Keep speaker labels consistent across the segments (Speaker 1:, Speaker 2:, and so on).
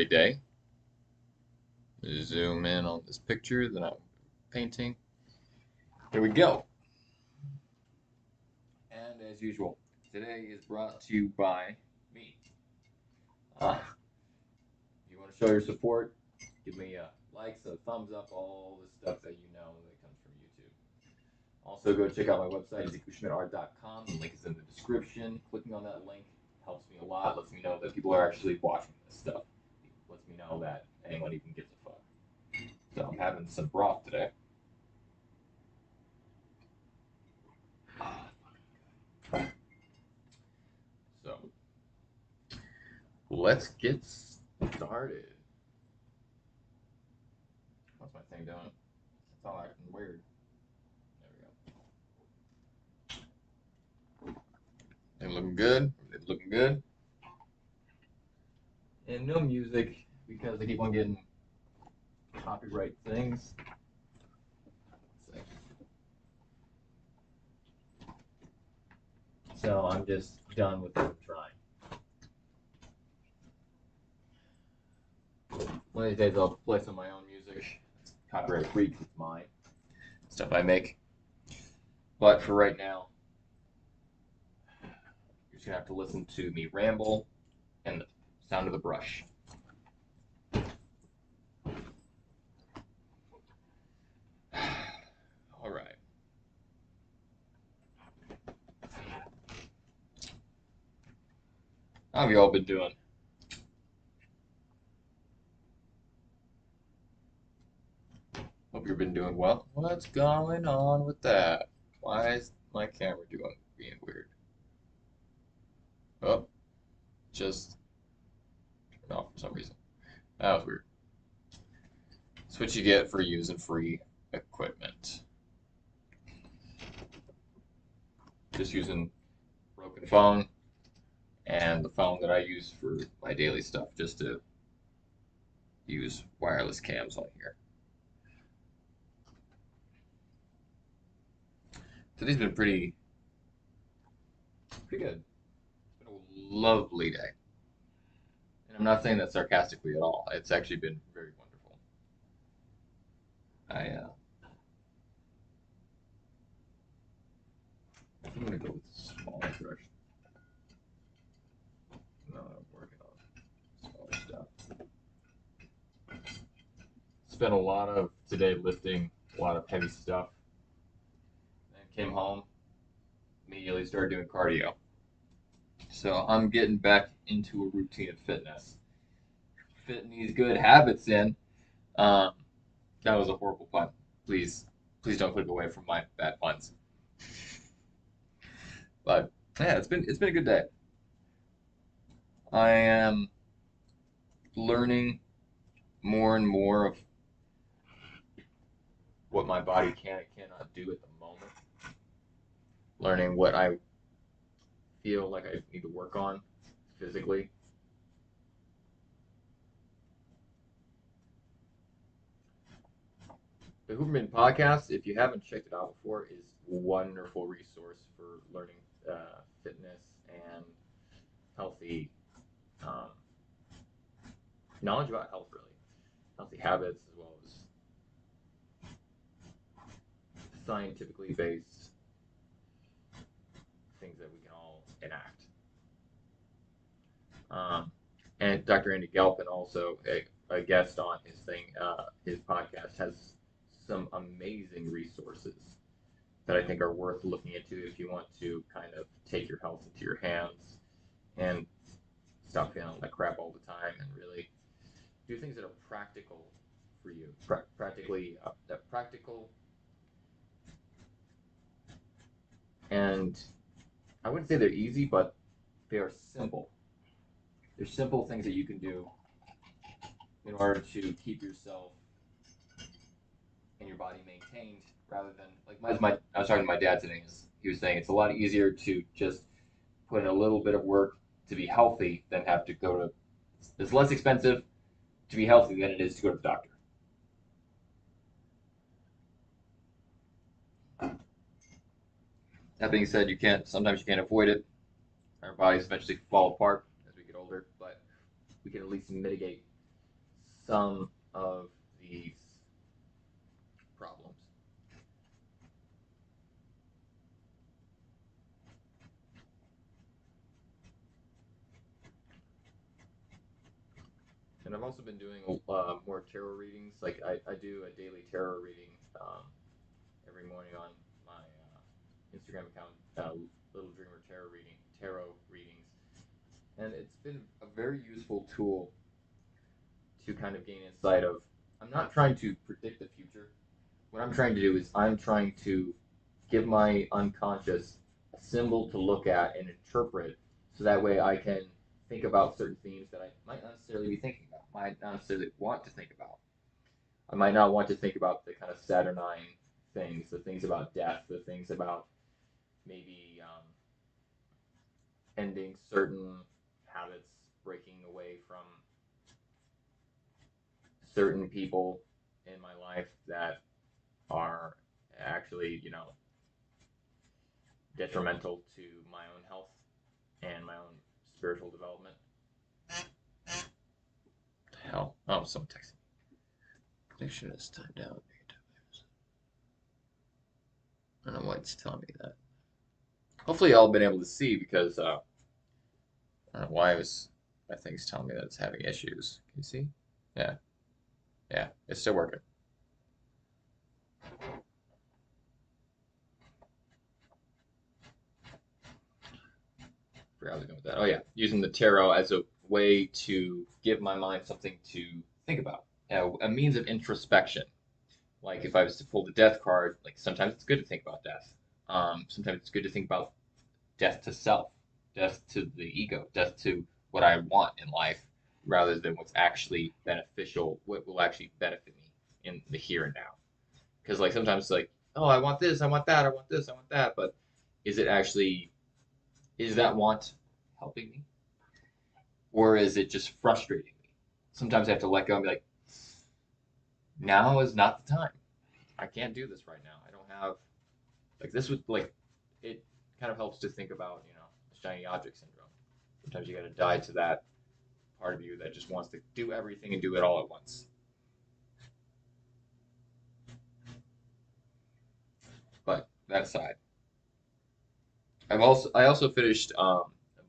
Speaker 1: great day. Zoom in on this picture that I'm painting. Here we go. And as usual, today is brought to you by me. If you want to show your support, give me a likes, a thumbs up, all the stuff that you know that comes from YouTube. Also, go check out my website, ezekielschmidtart.com. The link is in the description. Clicking on that link helps me a lot. Lets me know that people are actually watching this stuff. Lets me know that anyone even gives a fuck. So I'm having some broth today. So let's get started. What's my thing doing? It's all acting weird. There we go. Everything looking good. Everything's looking good. And no music because I keep on getting copyright things. So I'm just done with them trying. One of these days I'll play some of my own music. It's copyright free because it's mine. Stuff I make. But for right now, you're just going to have to listen to me ramble and the sound of the brush. All right. How have you all been doing? Hope you've been doing well. What's going on with that? Why is my camera being weird? Oh, just turned off for some reason. That was weird. That's what you get for using free equipment. Just using broken phone and the phone that I use for my daily stuff, just to use wireless cams on here. Today's been pretty good. It's been a lovely day. And I'm not saying that sarcastically at all. It's actually been very wonderful. I'm gonna go with a smaller brush. No, I'm working on smaller stuff. Spent a lot of today lifting a lot of heavy stuff. Then came home, immediately started doing cardio. So I'm getting back into a routine of fitness. Fitting these good habits in. That was a horrible pun. Please don't click away from my bad puns. But yeah, it's been a good day. I am learning more and more of what my body can and cannot do at the moment. Learning what I feel like I need to work on physically. The Hooverman podcast, if you haven't checked it out before, is a wonderful resource for learning fitness and healthy knowledge about health, really. Healthy habits, as well as scientifically based things that we can all enact. And Dr. Andy Galpin, also a guest on his podcast, has some amazing resources that I think are worth looking into if you want to kind of take your health into your hands and stop feeling like crap all the time and really do things that are practical for you, practical. And I wouldn't say they're easy, but they are simple. They're simple things that you can do in order to keep yourself and your body maintained, rather than I was talking to my dad today. He was saying it's a lot easier to just put in a little bit of work to be healthy than have to go to. It's less expensive to be healthy than it is to go to the doctor. That being said, sometimes you can't avoid it. Our bodies eventually fall apart as we get older, but we can at least mitigate some of these problems. And I've also been doing more tarot readings. Like I do a daily tarot reading every morning on my Instagram account, Little Dreamer Tarot Readings, and it's been a very useful tool to kind of gain insight of. I'm not trying to predict the future. What I'm trying to do is I'm trying to give my unconscious a symbol to look at and interpret, so that way I can think about certain themes that I might not necessarily be thinking about, might not necessarily want to think about. I might not want to think about the kind of saturnine things, the things about death, the things about maybe ending certain habits, breaking away from certain people in my life that are actually, detrimental to my own health and my own spiritual development. What the hell? Oh, someone texting me. Connection is timed out. I don't know why it's telling me that. Hopefully, y'all have been able to see because I don't know why my thing's telling me that it's having issues. Can you see? Yeah, yeah, it's still working. Forgot I was going with that. Oh yeah, using the tarot as a way to give my mind something to think about, a means of introspection. Like if I was to pull the death card, like sometimes it's good to think about death. Sometimes it's good to think about death to self, death to the ego, death to what I want in life, rather than what's actually beneficial, what will actually benefit me in the here and now. Because like sometimes it's like, oh, I want this, I want that, I want this, I want that, but is it actually is that want helping me, or is it just frustrating me? Sometimes I have to let go and be like, now is not the time. I can't do this right now. I don't have like this would like it kind of helps to think about shiny object syndrome. Sometimes you got to die to that part of you that just wants to do everything and do it all at once. But that aside, I also finished a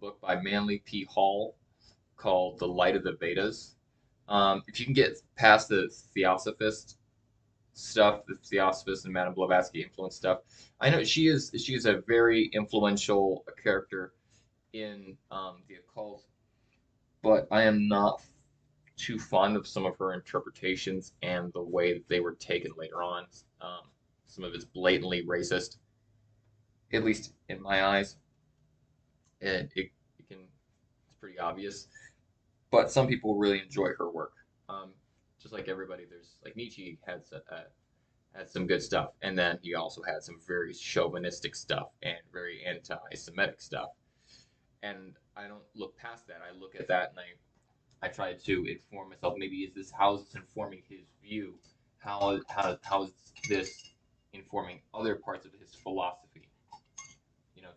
Speaker 1: book by Manly P. Hall called The Light of the Vedas. If you can get past the Theosophist stuff, the Theosophist and Madame Blavatsky influence stuff, I know she is a very influential character in the occult, but I am not too fond of some of her interpretations and the way that they were taken later on. Some of it's blatantly racist, at least in my eyes. It can it's pretty obvious, but some people really enjoy her work. Um, just like everybody, there's like Nietzsche had some good stuff, and then he also had some very chauvinistic stuff and very anti-Semitic stuff. And I don't look past that. I look at that and I try to inform myself. Maybe is this how is this informing his view? How is this informing other parts of his philosophy?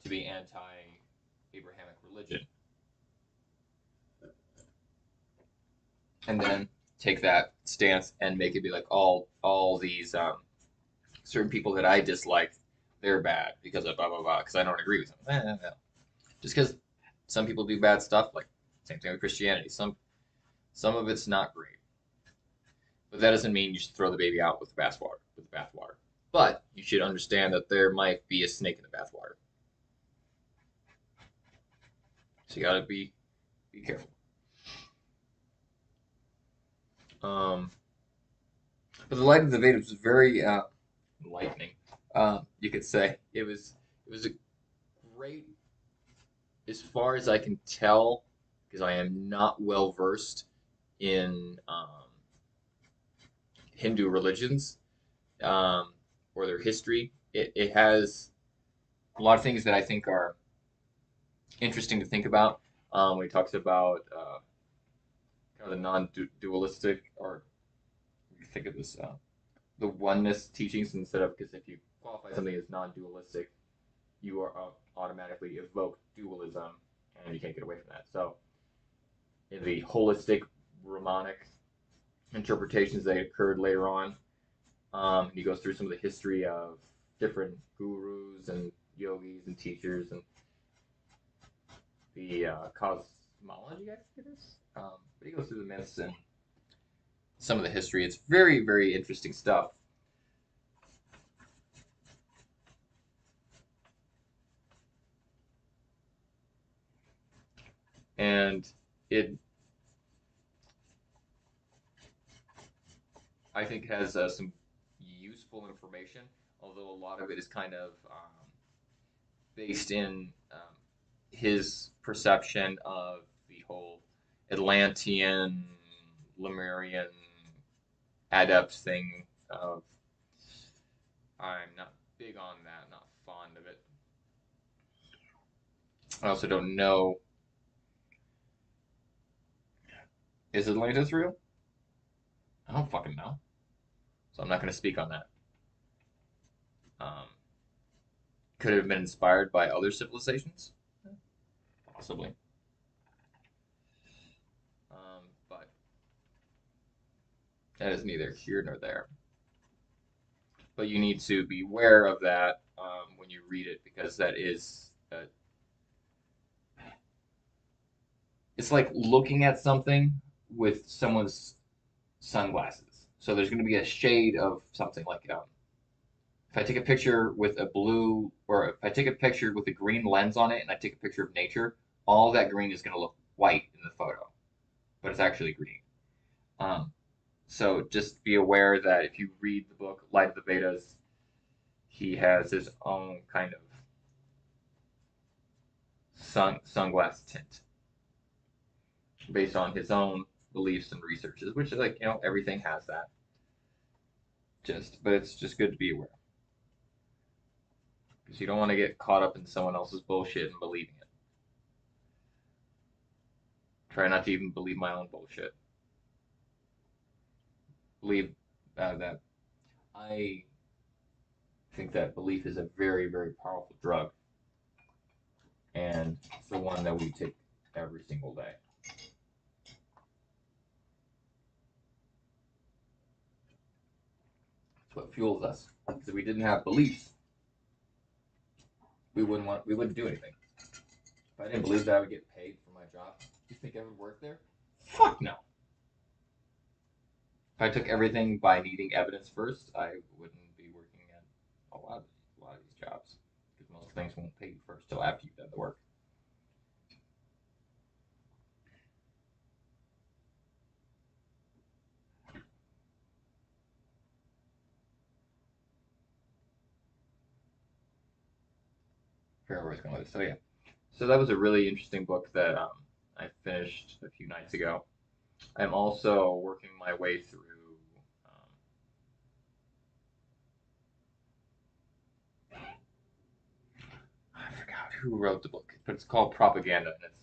Speaker 1: To be anti-Abrahamic religion, and then take that stance and make it be like all these certain people that I dislike, they're bad because of blah blah blah. Because I don't agree with them. Just because some people do bad stuff, like same thing with Christianity. Some of it's not great, but that doesn't mean you should throw the baby out with the bathwater. But you should understand that there might be a snake in the bathwater, so you gotta be careful. Um, but the light of the Veda was very enlightening. You could say it was a great, as far as I can tell, because I am not well versed in Hindu religions or their history. It has a lot of things that I think are interesting to think about. When he talks about kind of the non-dualistic, or you think of this, the oneness teachings instead of, because if you qualify something as non-dualistic, you are automatically evoke dualism, and you can't get away from that. So, in the holistic Brahmanic interpretations that occurred later on. He goes through some of the history of different gurus and yogis and teachers and the cosmology, I think it is. But he goes through the myths and some of the history. It's very, very interesting stuff. And it, I think, has some useful information, although a lot of it is kind of based in his perception of the whole Atlantean, Lemurian, adept thing of I'm not big on that, not fond of it. I also don't know. Is Atlantis real? I don't fucking know. So I'm not going to speak on that. Um, could it have been inspired by other civilizations? Possibly. But that is neither here nor there. But you need to be aware of that when you read it because that is. It's like looking at something with someone's sunglasses. So there's going to be a shade of something like if I take a picture with a blue, or if I take a picture with a green lens on it and I take a picture of nature, all that green is going to look white in the photo, but it's actually green. Um, so just be aware that if you read the book Light of the Vedas, he has his own kind of sunglass tint based on his own beliefs and researches, which is like, everything has that. But it's just good to be aware because you don't want to get caught up in someone else's bullshit and believing it. Try not to even believe my own bullshit. Believe that I think that belief is a very, very powerful drug, and it's the one that we take every single day. It's what fuels us. Because if we didn't have beliefs, we wouldn't do anything. If I didn't believe that I would get paid for my job, do you think I would work there? Fuck no. If I took everything by needing evidence first, I wouldn't be working at a lot of these jobs because most things won't pay you first till after you've done the work. Fair where I was going with it. So yeah, so that was a really interesting book that I finished a few nights ago. I'm also working my way through. Um, I forgot who wrote the book, but it's called Propaganda, and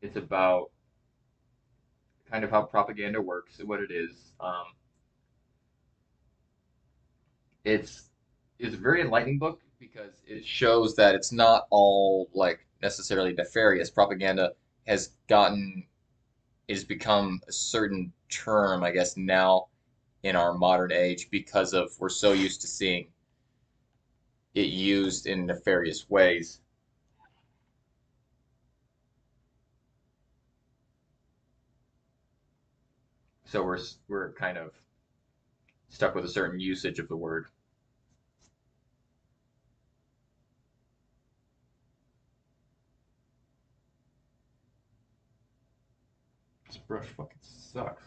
Speaker 1: it's about kind of how propaganda works and what it is. It's it's a very enlightening book because it shows that it's not all like necessarily nefarious. Propaganda has gotten has become a certain term, I guess, now in our modern age because of we're so used to seeing it used in nefarious ways. So we're kind of stuck with a certain usage of the word. This brush fucking sucks.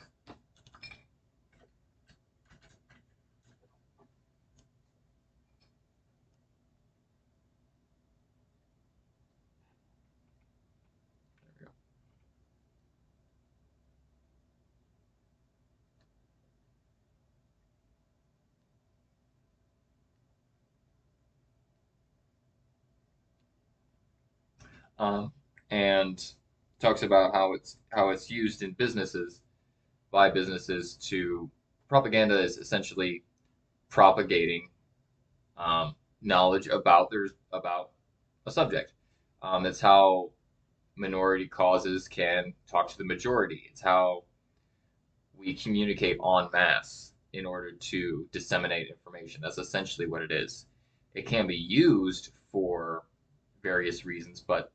Speaker 1: There we go. And talks about how it's used in businesses by businesses to propaganda is essentially propagating knowledge about a subject. It's how minority causes can talk to the majority. It's how we communicate en masse in order to disseminate information. That's essentially what it is. It can be used for various reasons, but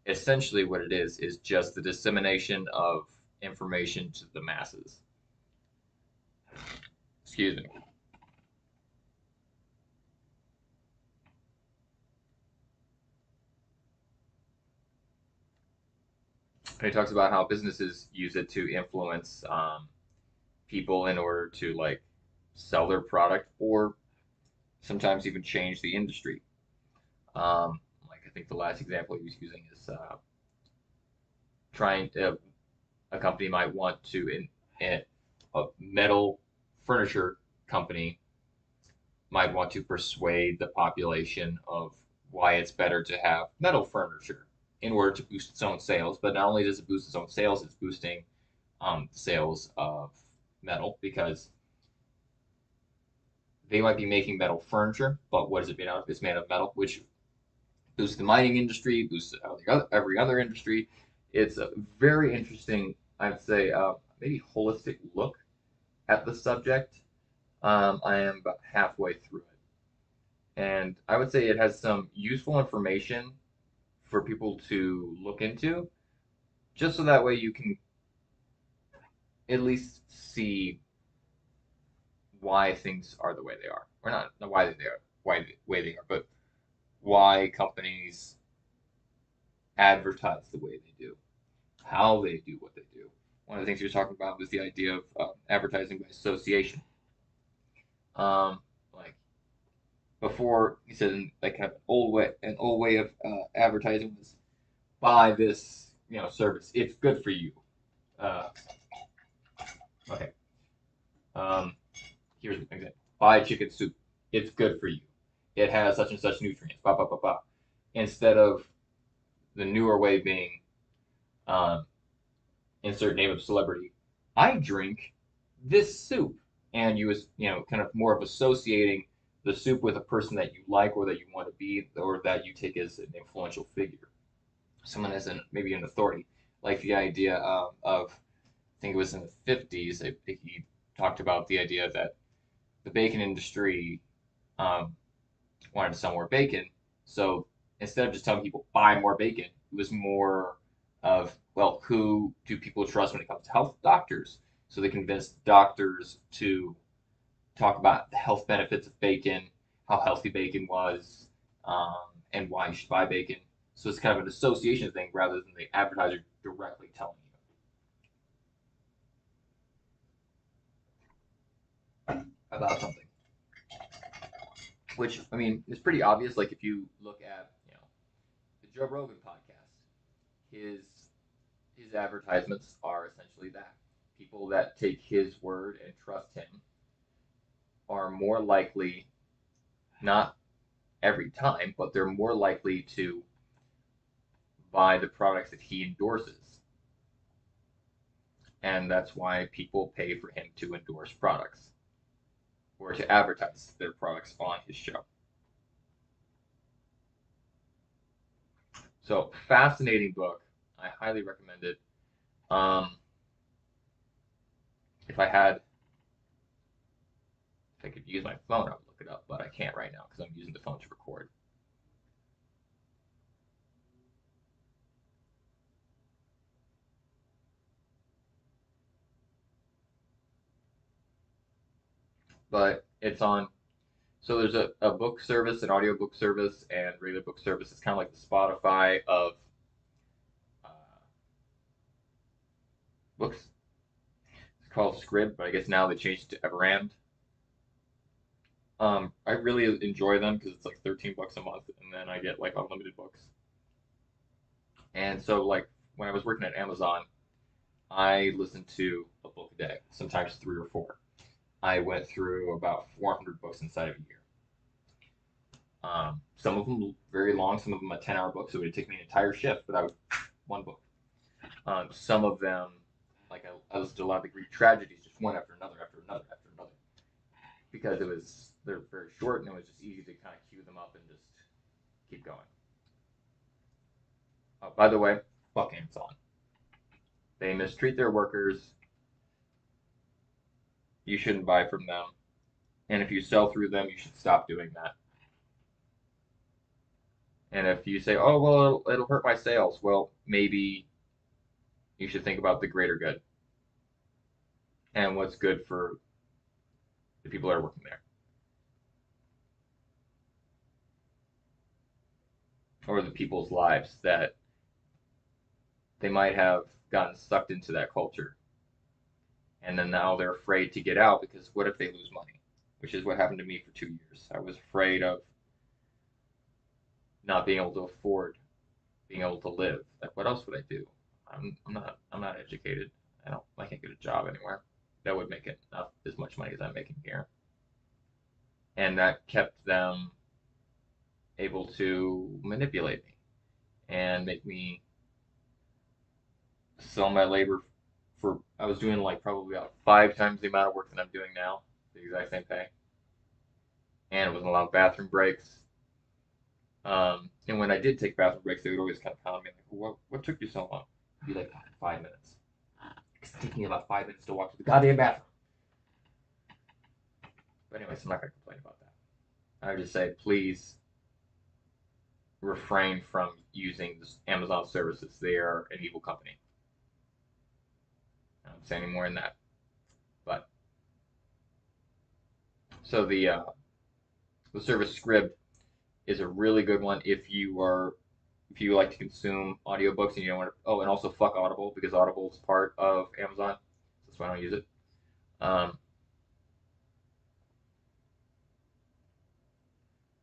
Speaker 1: essentially what it is just the dissemination of information to the masses. Excuse me. And he talks about how businesses use it to influence people in order to like sell their product or sometimes even change the industry. Like I think the last example he was using is trying to a company might want to in a metal furniture company might want to persuade the population of why it's better to have metal furniture in order to boost its own sales. But not only does it boost its own sales, it's boosting sales of metal because they might be making metal furniture, but what is it made out of? It's made of metal, which boosts the mining industry, boosts every other industry. It's a very interesting, I'd say, maybe holistic look at the subject. I am about halfway through it. And I would say it has some useful information for people to look into, just so that way you can at least see why things are the way they are, or not why they are, why the way they are, but why companies advertise the way they do, how they do what they do. One of the things you were talking about was the idea of advertising by association. Like before, he said like an old way of advertising was buy this service. It's good for you. Uh, okay. Um, Here's an example. Buy chicken soup. It's good for you. It has such and such nutrients. Blah blah blah blah. Instead of the newer way being um, insert name of celebrity. I drink this soup, and you was kind of more of associating the soup with a person that you like or that you want to be or that you take as an influential figure, someone as maybe an authority, like the idea of I think it was in the 50s. He talked about the idea that the bacon industry um, wanted to sell more bacon. So instead of just telling people buy more bacon, it was more of, well, who do people trust when it comes to health? Doctors. So they convinced doctors to talk about the health benefits of bacon, how healthy bacon was, and why you should buy bacon. So it's kind of an association thing rather than the advertiser directly telling you about something. Which I mean is pretty obvious. Like if you look at the Joe Rogan podcast, his his advertisements are essentially that. People that take his word and trust him are more likely, not every time, but they're more likely to buy the products that he endorses. And that's why people pay for him to endorse products or to advertise their products on his show. So, fascinating book. I highly recommend it. Um, if I had, if I could use my phone, I would look it up, but I can't right now because I'm using the phone to record. But it's on. So there's a book service, an audio book service, and regular book service. It's kind of like the Spotify of uh, books. It's called Scrib, but I guess now they changed it to Everand. I really enjoy them because it's like 13 bucks a month, and then I get like unlimited books. And so like when I was working at Amazon, I listened to a book a day, sometimes three or four. I went through about 400 books inside of a year. Some of them very long, some of them a 10-hour book, so it would take me an entire shift, but I would one book. Some of them, like I listened to a lot of the Greek tragedies, just one after another, after another, after another, because they're very short and it was just easy to kind of cue them up and just keep going. By the way, fuck Amazon. They mistreat their workers. you shouldn't buy from them. And if you sell through them, you should stop doing that. And if you say, oh, well, it'll hurt my sales, well, maybe you should think about the greater good and what's good for the people that are working there or the people's lives that they might have gotten sucked into that culture. And then now they're afraid to get out because what if they lose money? Which is what happened to me for 2 years. I was afraid of not being able to afford being able to live. Like, what else would I do? I'm not educated. I can't get a job anywhere that would make it not as much money as I'm making here. And that kept them able to manipulate me and make me sell my labor for I was doing like probably about 5 times the amount of work that I'm doing now, the exact same pay. And it wasn't allowed bathroom breaks. And when I did take bathroom breaks, they would always kind of pound me like, what took you so long? I'd be like, 5 minutes. It's taking about 5 minutes to walk to the goddamn bathroom. But anyways, I'm not gonna complain about that. I would just say, please refrain from using Amazon services. They are an evil company. I don't say any more than that. But so the service Scrib is a really good one if you like to consume audiobooks and you don't want to. Oh, and also fuck Audible because Audible is part of Amazon. That's why I don't use it. Um,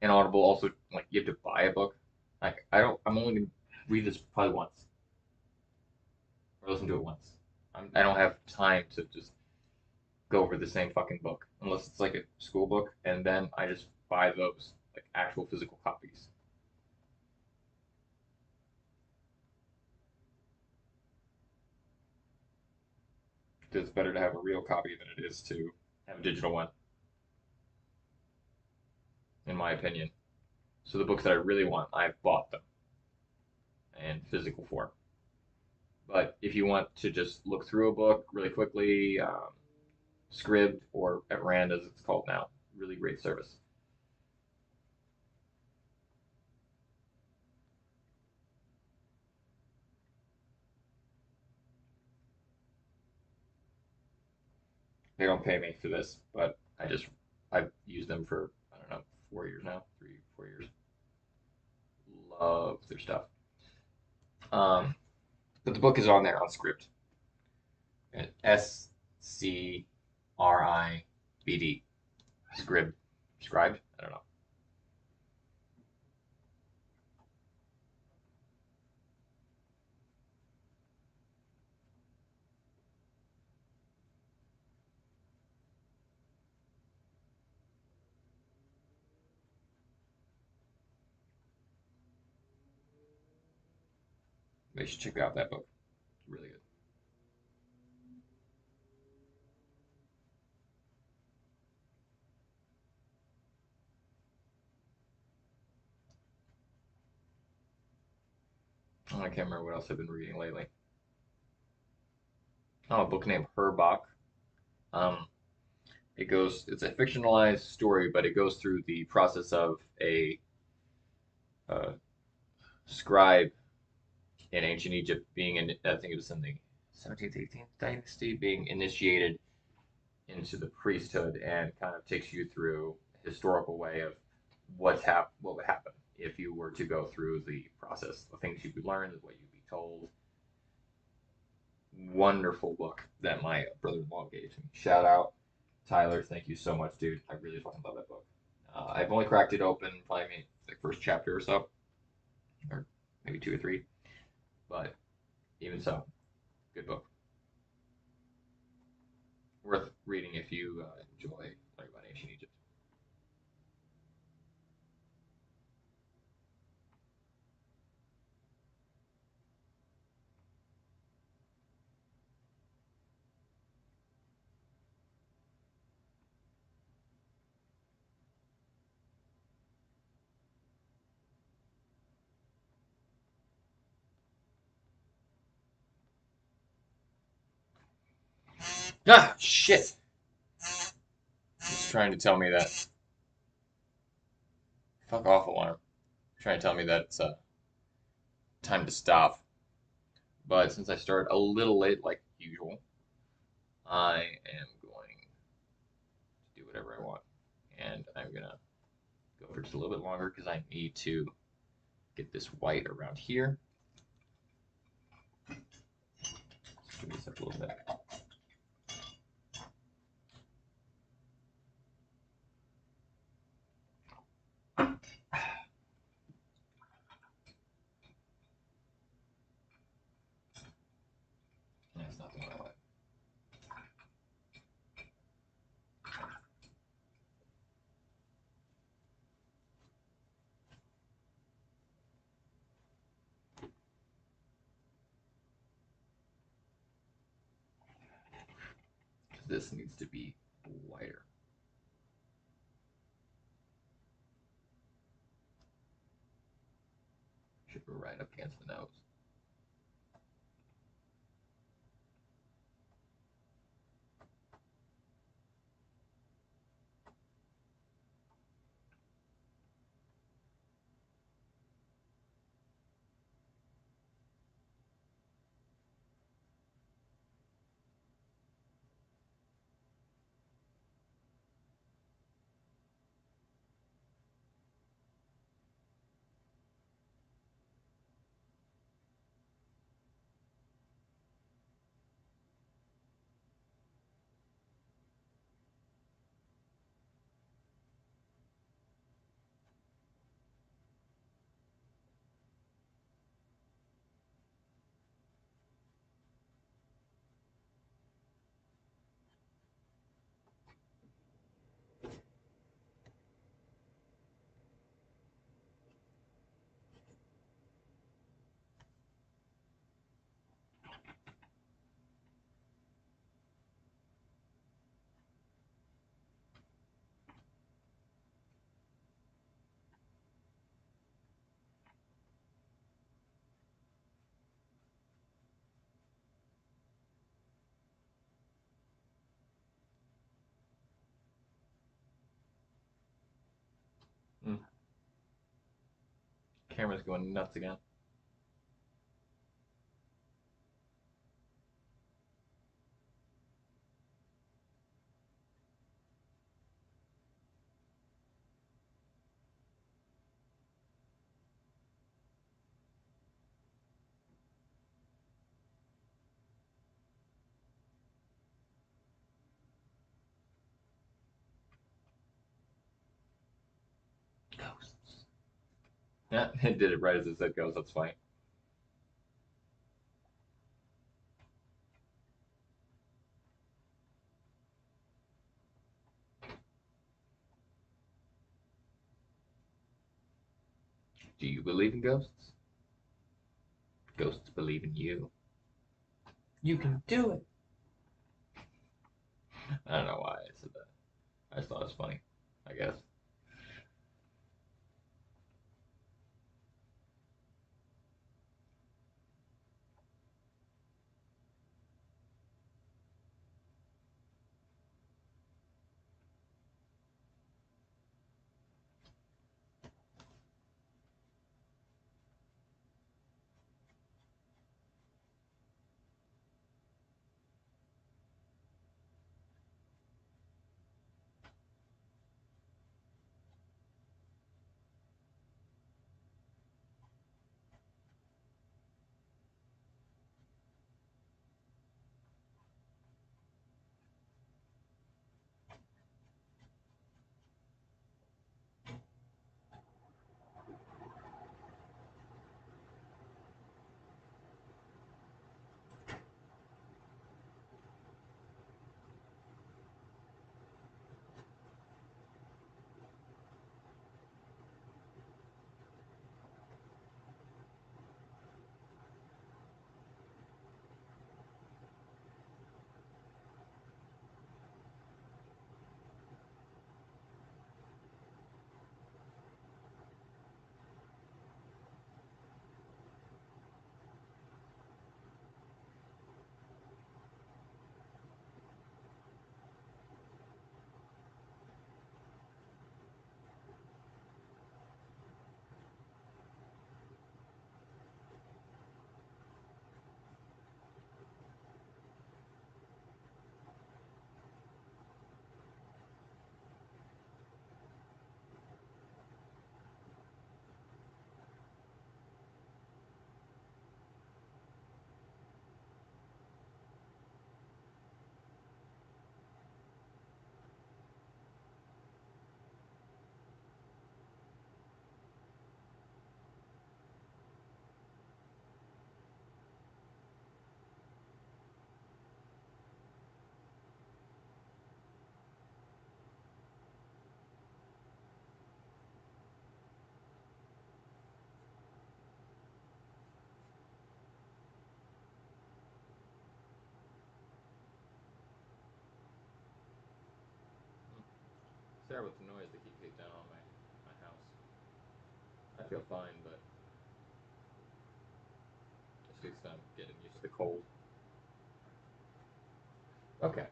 Speaker 1: and Audible also like you have to buy a book. Like I don't. I'm only gonna read this probably once or listen to it once. I don't have time to just go over the same fucking book unless it's like a school book, and then I just buy those like actual physical copies. It's better to have a real copy than it is to have a digital one, in my opinion. So the books that I really want, I've bought them in physical form. But if you want to just look through a book really quickly, Scribd or at Rand as it's called now, really great service. They don't pay me for this, but I've used them for I don't know 4 years now, 3 4 years. Love their stuff. But the book is on there on Scribd. Scribd. Scribd. Scribed? I don't know. They should check out that book. It's really good. Oh, I can't remember what else I've been reading lately. Oh, a book named Herbach. Um, it's a fictionalized story, but it goes through the process of a uh, scribe in ancient Egypt being in, I think it was in the 17th, 18th dynasty, being initiated into the priesthood and kind of takes you through a historical way of what would happen if you were to go through the process, the things you'd learn, what you'd be told. Wonderful book that my brother-in-law gave to me. Shout out Tyler, thank you so much, dude. I really fucking love that book. I've only cracked it open probably maybe the first chapter or so, or maybe two or three, but even so, good book. Worth reading if you enjoy learning about ancient Egypt. Ah, shit. trying to tell me that. Fuck off, alarm. Trying to tell me that it's time to stop. But since I started a little late, like usual, I am going to do whatever I want. And I'm going to go for just a little bit longer because I need to get this white around here. Give me this up a little bit. That's not the one I want. This needs to be whiter. Should go right up against the nose. Mm. Camera's going nuts again. Ghosts. Yeah, it did it right as it said ghosts. That's funny. Do you believe in ghosts? Ghosts believe in you. You can do it. I don't know why I said that. I just thought it was funny, I guess. Sorry about the noise that keep getting down on my house. I feel fine, but it's because I'm getting used to the cold. Okay.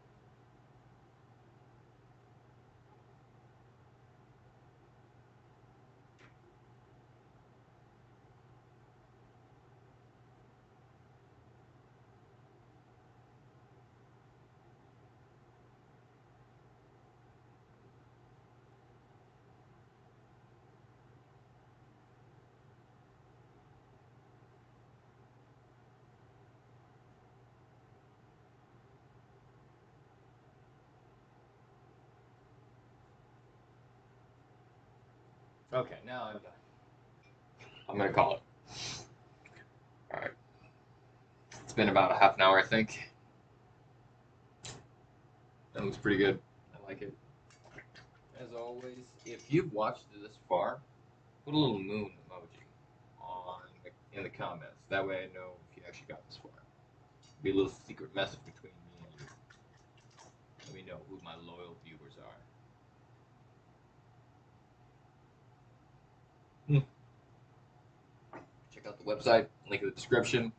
Speaker 1: Okay, now I'm done. I'm gonna call it. All right. It's been about a half an hour, I think. That looks pretty good. I like it. As always, if you've watched this far, put a little moon emoji in the comments. That way I know if you actually got this far. Be a little secret message between me and you. Let me know who my loyal viewers are. Check out the website, link in the description.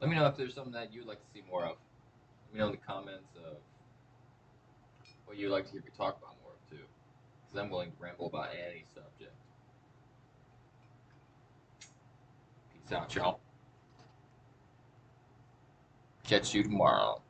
Speaker 1: Let me know if there's something that you'd like to see more of. Let me know in the comments of what you'd like to hear me talk about more of too. Because I'm willing to ramble about any subject. Peace out, y'all. Catch you tomorrow.